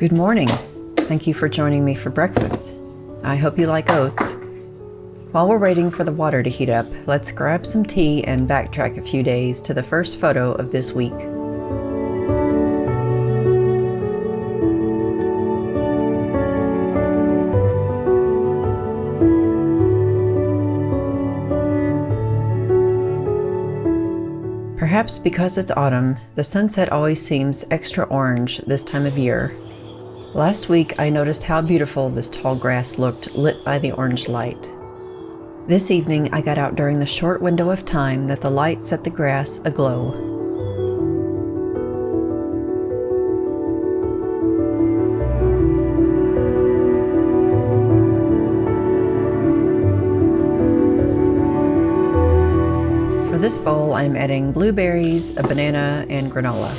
Good morning. Thank you for joining me for breakfast. I hope you like oats. While we're waiting for the water to heat up, let's grab some tea and backtrack a few days to the first photo of this week. Perhaps because it's autumn, the sunset always seems extra orange this time of year. Last week I noticed how beautiful this tall grass looked lit by the orange light. This evening I got out during the short window of time that the light set the grass aglow. For this bowl I'm adding blueberries, a banana, and granola.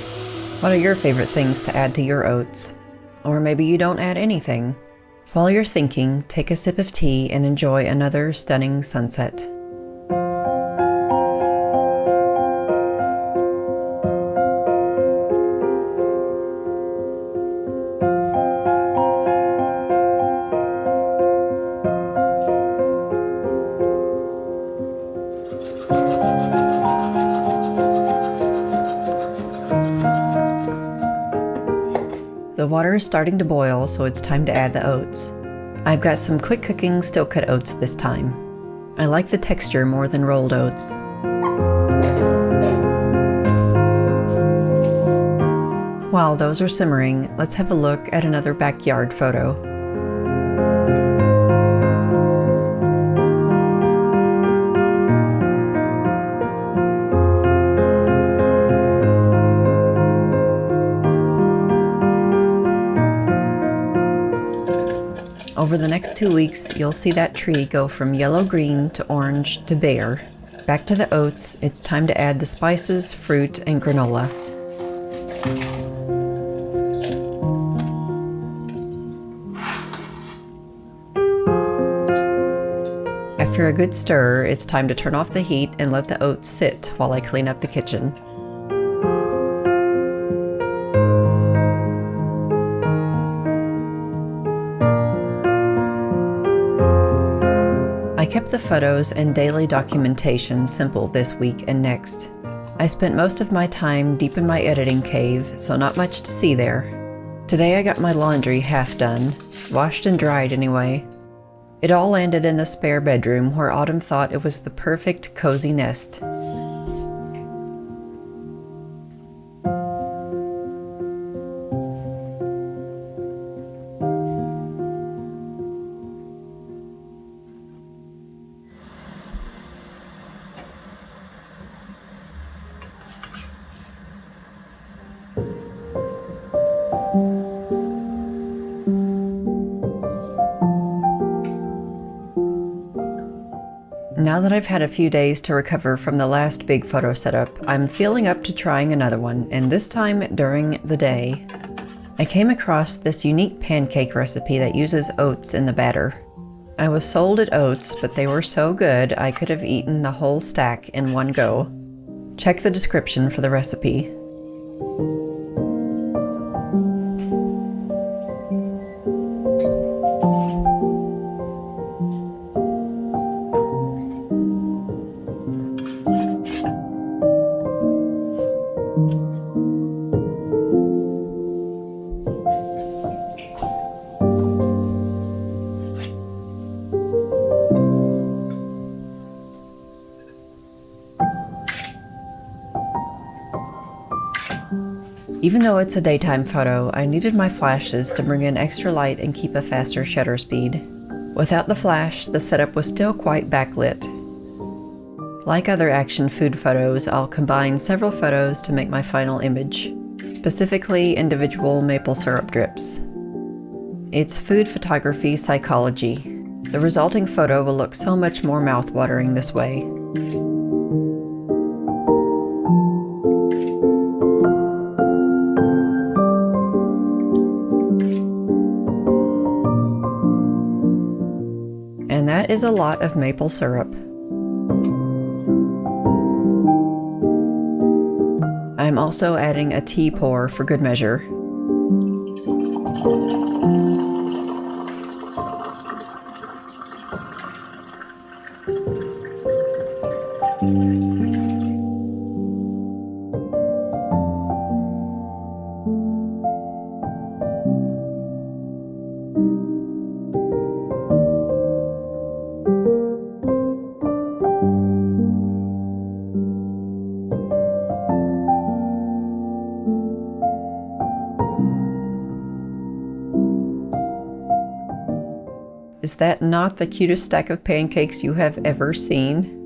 What are your favorite things to add to your oats? Or maybe you don't add anything. While you're thinking, take a sip of tea and enjoy another stunning sunset. The water is starting to boil, so it's time to add the oats. I've got some quick cooking still cut oats this time. I like the texture more than rolled oats. While those are simmering, let's have a look at another backyard photo. Over the next 2 weeks, you'll see that tree go from yellow-green to orange to bare. Back to the oats, it's time to add the spices, fruit, and granola. After a good stir, it's time to turn off the heat and let the oats sit while I clean up the kitchen. I kept the photos and daily documentation simple this week and next. I spent most of my time deep in my editing cave, so not much to see there. Today I got my laundry half done, washed and dried anyway. It all landed in the spare bedroom where Autumn thought it was the perfect cozy nest. Now that I've had a few days to recover from the last big photo setup, I'm feeling up to trying another one, and this time during the day. I came across this unique pancake recipe that uses oats in the batter. I was sold at oats, but they were so good I could have eaten the whole stack in one go. Check the description for the recipe. Even though it's a daytime photo, I needed my flashes to bring in extra light and keep a faster shutter speed. Without the flash, the setup was still quite backlit. Like other action food photos, I'll combine several photos to make my final image, specifically individual maple syrup drips. It's food photography psychology. The resulting photo will look so much more mouth-watering this way. And that is a lot of maple syrup. I'm also adding a tea pour for good measure. Is that not the cutest stack of pancakes you have ever seen?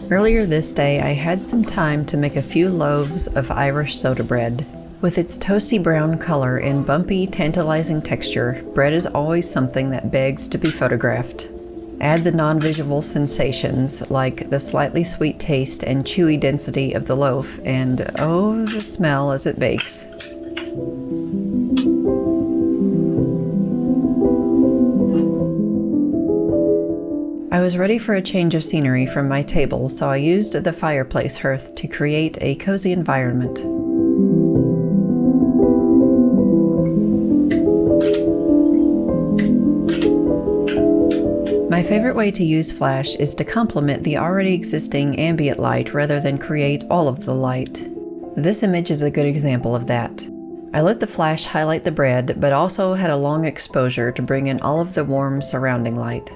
Earlier this day, I had some time to make a few loaves of Irish soda bread. With its toasty brown color and bumpy, tantalizing texture, bread is always something that begs to be photographed. Add the non-visual sensations like the slightly sweet taste and chewy density of the loaf, and oh, the smell as it bakes. I was ready for a change of scenery from my table, so I used the fireplace hearth to create a cozy environment. My favorite way to use flash is to complement the already existing ambient light rather than create all of the light. This image is a good example of that. I let the flash highlight the bread, but also had a long exposure to bring in all of the warm surrounding light.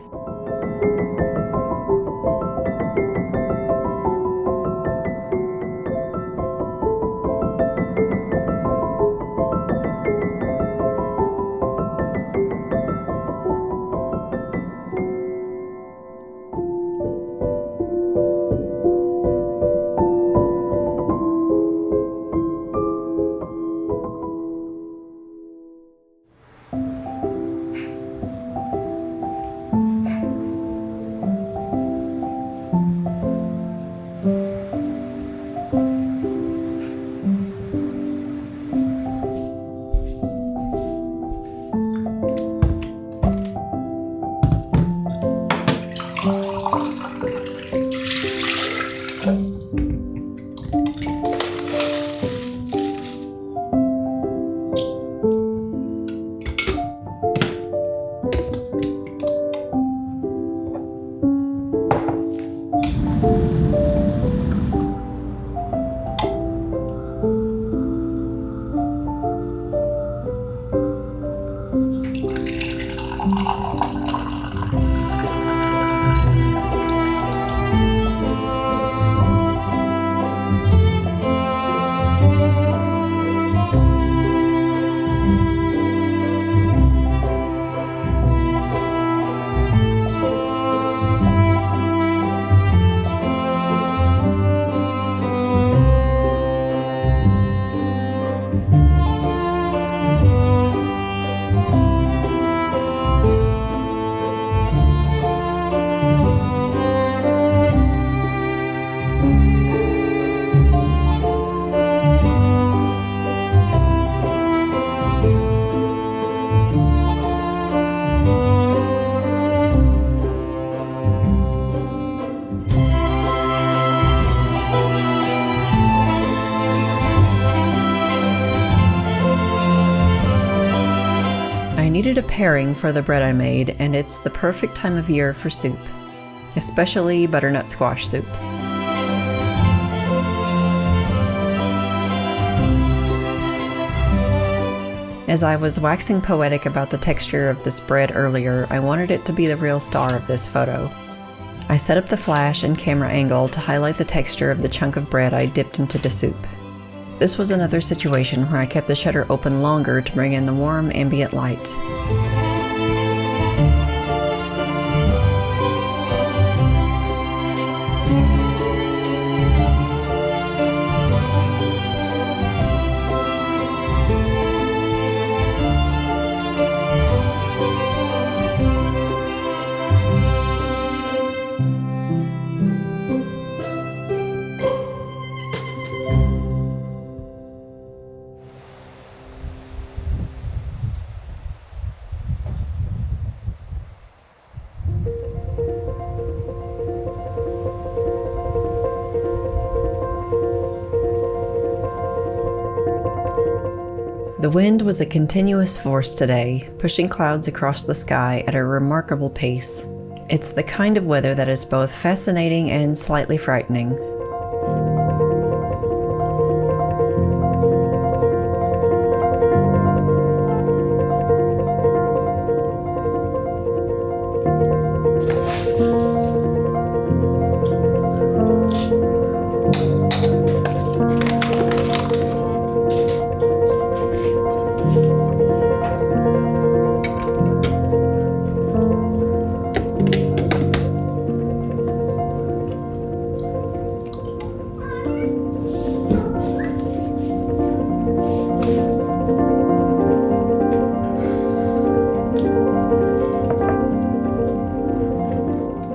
I needed a pairing for the bread I made, and it's the perfect time of year for soup, especially butternut squash soup. As I was waxing poetic about the texture of this bread earlier, I wanted it to be the real star of this photo. I set up the flash and camera angle to highlight the texture of the chunk of bread I dipped into the soup. This was another situation where I kept the shutter open longer to bring in the warm ambient light. The wind was a continuous force today, pushing clouds across the sky at a remarkable pace. It's the kind of weather that is both fascinating and slightly frightening.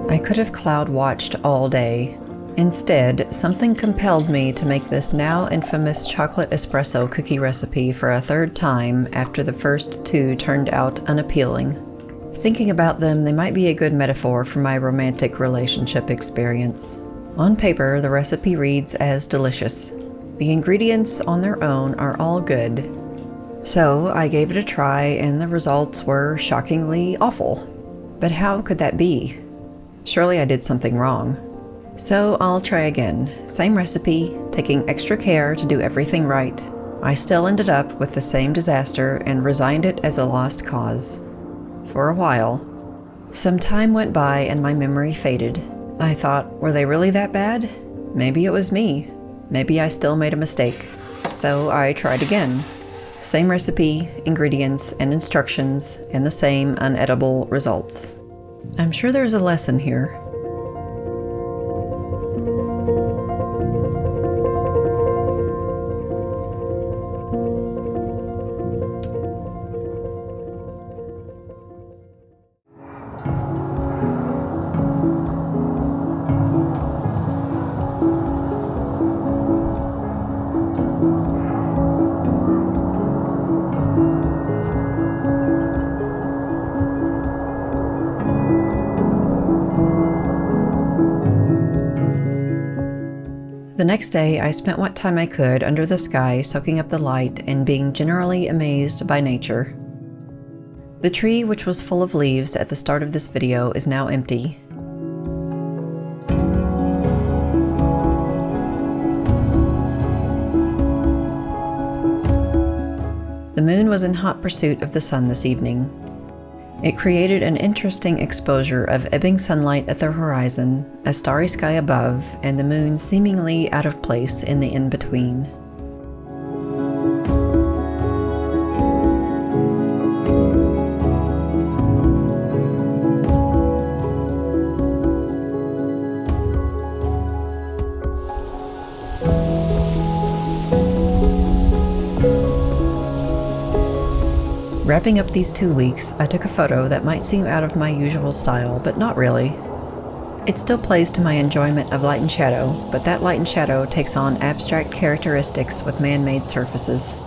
I could have cloud watched all day. Instead, something compelled me to make this now infamous chocolate espresso cookie recipe for a third time after the first two turned out unappealing. Thinking about them, they might be a good metaphor for my romantic relationship experience. On paper, the recipe reads as delicious. The ingredients on their own are all good. So I gave it a try and the results were shockingly awful. But how could that be? Surely I did something wrong. So I'll try again. Same recipe, taking extra care to do everything right. I still ended up with the same disaster and resigned it as a lost cause. For a while. Some time went by and my memory faded. I thought, were they really that bad? Maybe it was me. Maybe I still made a mistake. So I tried again. Same recipe, ingredients, and instructions, and the same unedible results. I'm sure there's a lesson here. The next day, I spent what time I could under the sky soaking up the light and being generally amazed by nature. The tree, which was full of leaves at the start of this video, is now empty. The moon was in hot pursuit of the sun this evening. It created an interesting exposure of ebbing sunlight at the horizon, a starry sky above, and the moon seemingly out of place in the in-between. Wrapping up these 2 weeks, I took a photo that might seem out of my usual style, but not really. It still plays to my enjoyment of light and shadow, but that light and shadow takes on abstract characteristics with man-made surfaces.